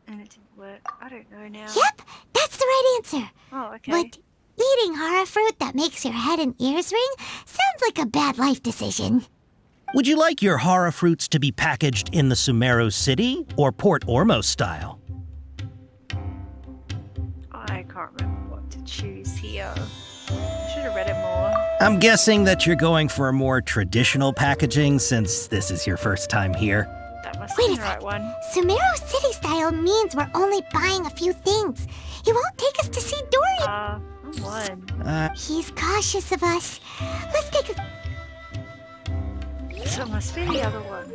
And it didn't work. I don't know now. Yep, that's the right answer. Oh, okay. But eating hara fruit that makes your head and ears ring sounds like a bad life decision. Would you like your hara fruits to be packaged in the Sumeru City or Port Ormos style? I can't remember what to choose here. I should have read it more. I'm guessing that you're going for a more traditional packaging since this is your first time here. That must Wait be a the right sec. one. Sumeru City style means we're only buying a few things. He won't take us to see Dory. I'm one. He's cautious of us. Let's take a... So it must be the other one.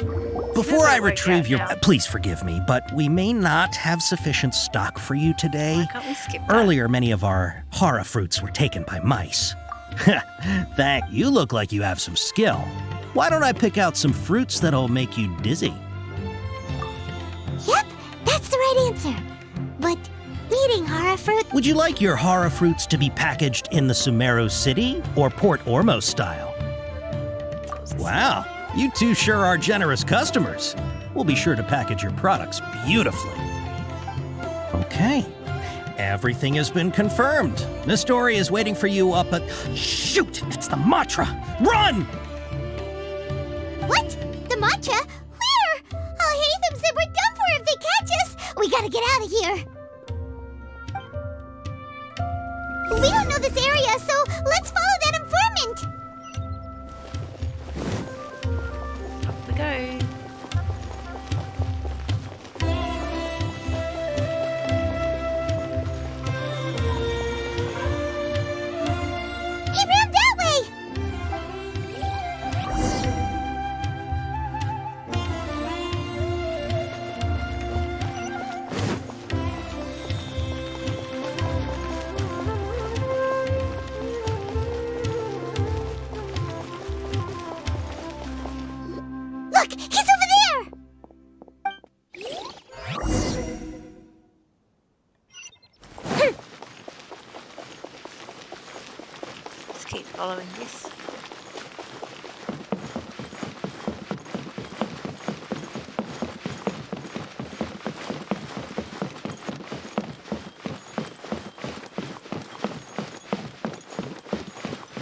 Before I Doesn't work retrieve out your... now. Please forgive me, but we may not have sufficient stock for you today. Why can't we skip that? Earlier, many of our hara fruits were taken by mice. You look like you have some skill. Why don't I pick out some fruits that'll make you dizzy? Yep, that's the right answer. But eating hara fruit... Would you like your hara fruits to be packaged in the Sumeru City or Port Ormos style? Wow, you two sure are generous customers. We'll be sure to package your products beautifully. Okay, everything has been confirmed. Miss Dory is waiting for you up at... Shoot, it's the Matra! Run! What? The matcha? Where? Hatham said we're done for if they catch us. We gotta get out of here. We don't know this area, so let's follow that informant. Up we go. He ran that way. Look, he's over there. Let's keep following this.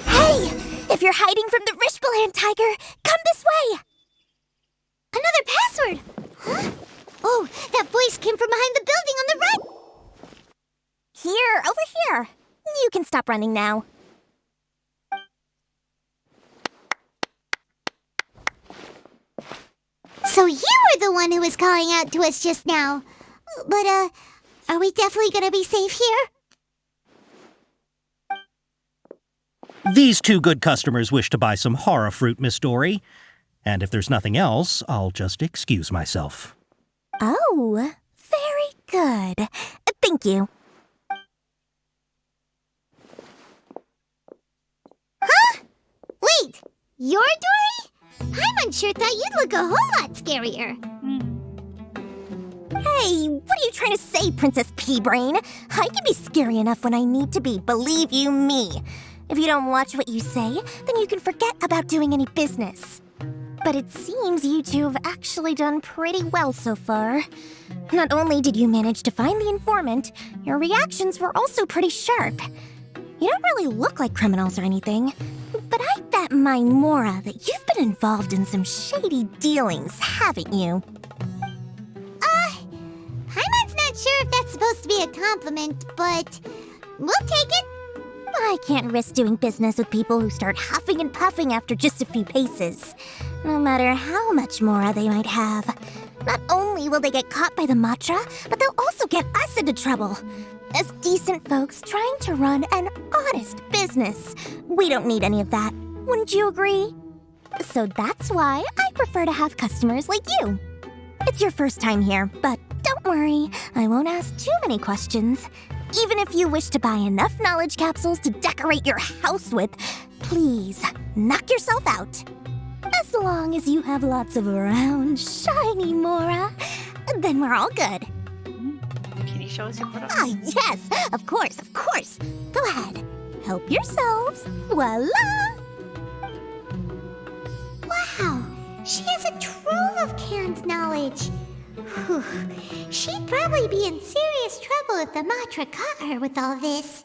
Hey! If you're hiding from the Rishbaland tiger, come this way! Another password. Huh? Oh, that voice came from behind the building on the right. Here, over here. You can stop running now. So you were the one who was calling out to us just now. But, are we definitely gonna be safe here? These two good customers wish to buy some hara fruit, Miss Dory. And if there's nothing else, I'll just excuse myself. Oh, very good. Thank you. Huh? Wait, you're Dory? Paimon sure thought you'd look a whole lot scarier. Hey, what are you trying to say, Princess Pea-Brain? I can be scary enough when I need to be, believe you me. If you don't watch what you say, then you can forget about doing any business. But it seems you two have actually done pretty well so far. Not only did you manage to find the informant, your reactions were also pretty sharp. You don't really look like criminals or anything, but I bet my Mora that you've been involved in some shady dealings, haven't you? Paimon's not sure if that's supposed to be a compliment, but we'll take it. I can't risk doing business with people who start huffing and puffing after just a few paces, no matter how much Mora they might have. Not only will they get caught by the Matra, but they'll also get us into trouble. As decent folks trying to run an honest business, we don't need any of that. Wouldn't you agree? So that's why I prefer to have customers like you. It's your first time here, but don't worry, I won't ask too many questions. Even if you wish to buy enough knowledge capsules to decorate your house with, please knock yourself out. As long as you have lots of round, shiny Mora, then we're all good. Can you show us your product? Ah, yes, of course, of course. Go ahead. Help yourselves. Voila! Wow, she has a trove of canned knowledge. Whew. She'd probably be in serious trouble if the Matra caught her with all this.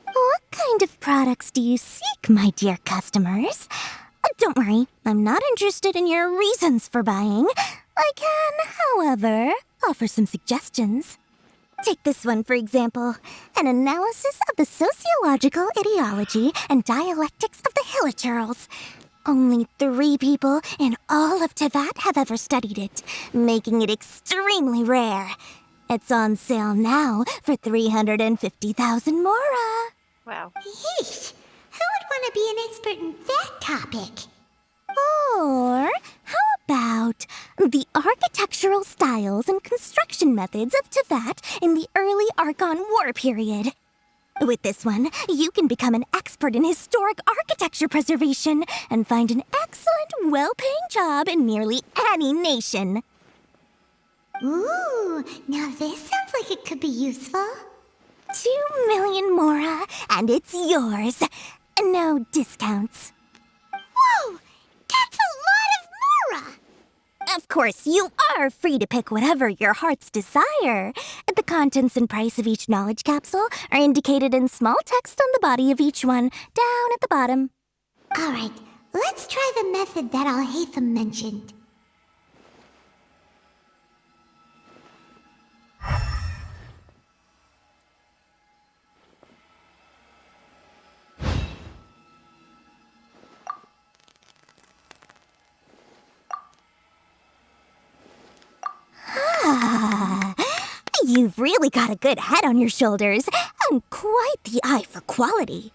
What kind of products do you seek, my dear customers? Don't worry, I'm not interested in your reasons for buying. I can, however, offer some suggestions. Take this one, for example. An analysis of the sociological ideology and dialectics of the Hilichurls. Only 3 people in all of Teyvat have ever studied it, making it extremely rare. It's on sale now for 350,000 Mora. Wow. Yeesh, who would want to be an expert in that topic? Or how about the architectural styles and construction methods of Teyvat in the early Archon War period? With this one, you can become an expert in historic architecture preservation and find an excellent, well-paying job in nearly any nation. Ooh, now this sounds like it could be useful. 2 million Mora, and it's yours. No discounts. Whoa! That's a lot of Mora! Of course, you are free to pick whatever your heart's desire. The contents and price of each knowledge capsule are indicated in small text on the body of each one, down at the bottom. Alright, let's try the method that Alhaitham mentioned. You've really got a good head on your shoulders, and quite the eye for quality.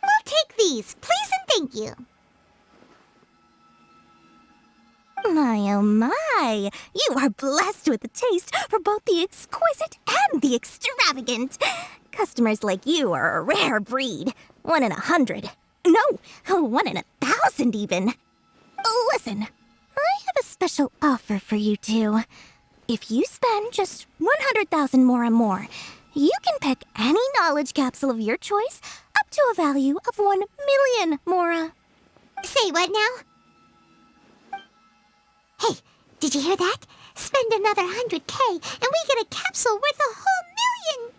We'll take these, please and thank you. My oh my, you are blessed with a taste for both the exquisite and the extravagant. Customers like you are a rare breed. 1 in 100. No, 1 in 1,000 even. Listen, I have a special offer for you two. If you spend just 100,000 more, you can pick any knowledge capsule of your choice up to a value of 1 million Mora. Say what now? Hey, did you hear that? Spend another 100K and we get a capsule worth a whole 1,000,000!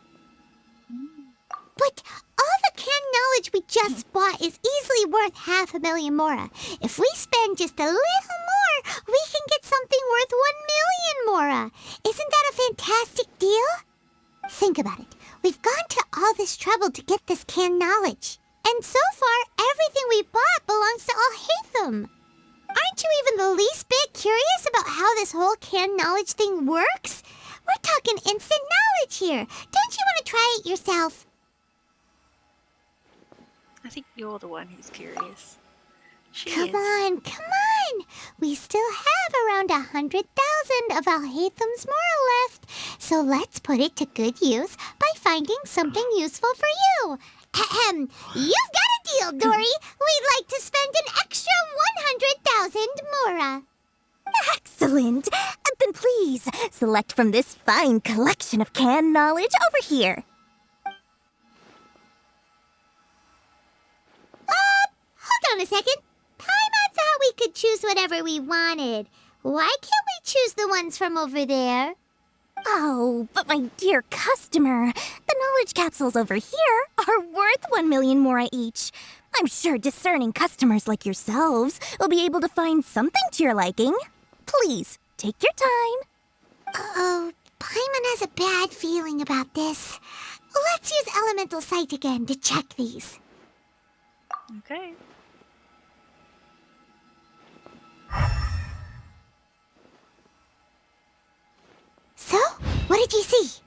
But all the canned knowledge we just bought is easily worth 500,000 Mora. If we spend just a little more, we can get something worth 1 million Mora. Isn't that a fantastic deal? Think about it. We've gone to all this trouble to get this canned knowledge. And so far, everything we bought belongs to Alhaitham. Aren't you even the least bit curious about how this whole canned knowledge thing works? We're talking instant knowledge here. Don't you want to try it yourself? I think you're the one who's curious. Come on. We still have around 100,000 of Alhaitham's Mora left. So let's put it to good use by finding something useful for you. Ahem. You've got a deal, Dory. We'd like to spend an extra 100,000 Mora. Excellent. Then please, select from this fine collection of canned knowledge over here. Hold on a second. Paimon thought we could choose whatever we wanted. Why can't we choose the ones from over there? Oh, but my dear customer, the knowledge capsules over here are worth 1 million Mora each. I'm sure discerning customers like yourselves will be able to find something to your liking. Please, take your time. Uh-oh, Paimon has a bad feeling about this. Let's use Elemental Sight again to check these. Okay. So, what did you see?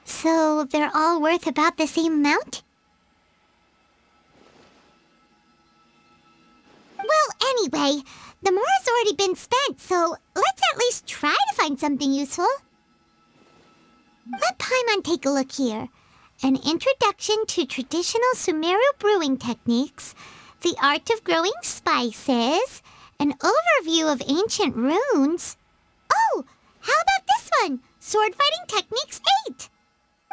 So, they're all worth about the same amount? Well, anyway, the Mora's already been spent, so let's at least try to find something useful. Let Paimon take a look here. An introduction to traditional Sumeru brewing techniques, the art of growing spices, an overview of ancient runes. Oh, how about this one? Sword Fighting Techniques 8.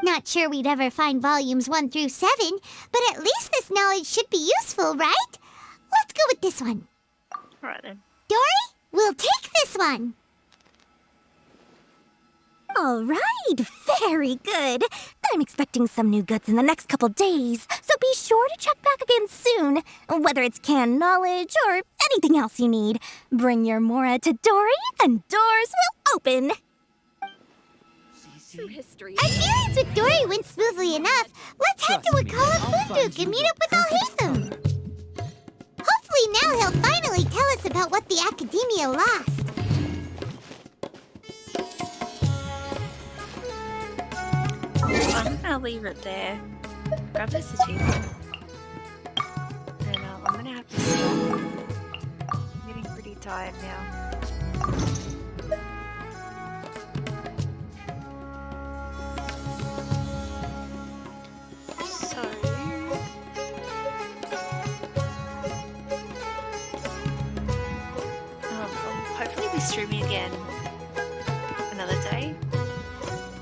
Not sure we'd ever find volumes 1 through 7, but at least this knowledge should be useful, right? Let's go with this one. Alright then. Dory, we'll take this one. All right, very good. I'm expecting some new goods in the next couple days, so be sure to check back again soon. Whether it's canned knowledge or anything else you need, bring your Mora to Dory and doors will open. Our dealings with Dory went smoothly enough. Let's head to Wakala Funduk and meet up with Alhaitham. Hopefully now he'll finally tell us about what the Academia lost. I'm gonna leave it there. Grab this achievement. And I'm gonna have to sleep. I'm getting pretty tired now. So... I'll hopefully be streaming again another day.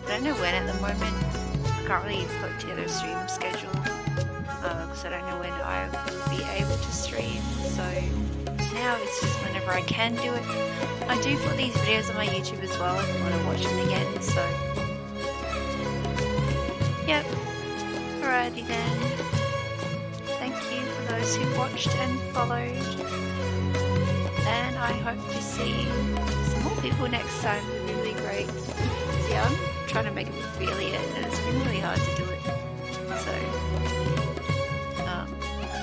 I don't know when at the moment. I can't really put together a stream schedule because I don't know when I will be able to stream. So now it's just whenever I can do it. I do put these videos on my YouTube as well if you want to watch them again. So yep. Alrighty then. Thank you for those who watched and followed. And I hope to see some more people next time. It would be really great. Yeah, I'm trying to make an affiliate and it's been really hard to do it. So,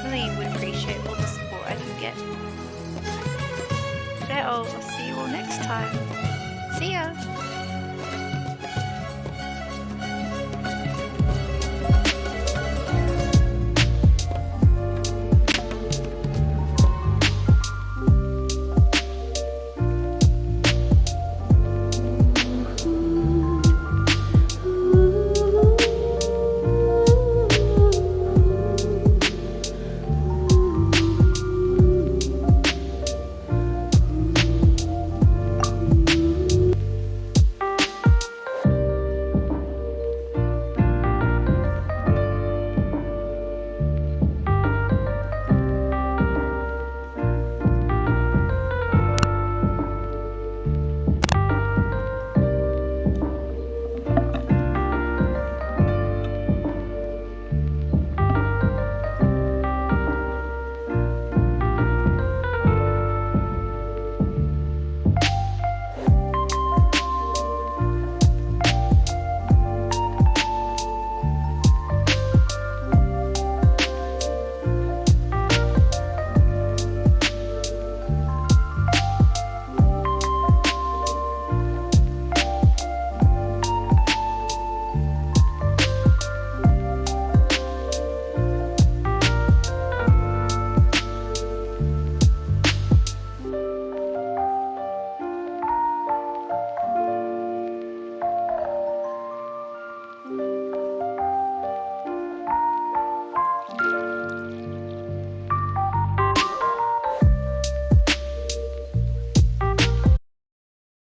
really would appreciate all the support I can get. But I'll see you all next time. See ya!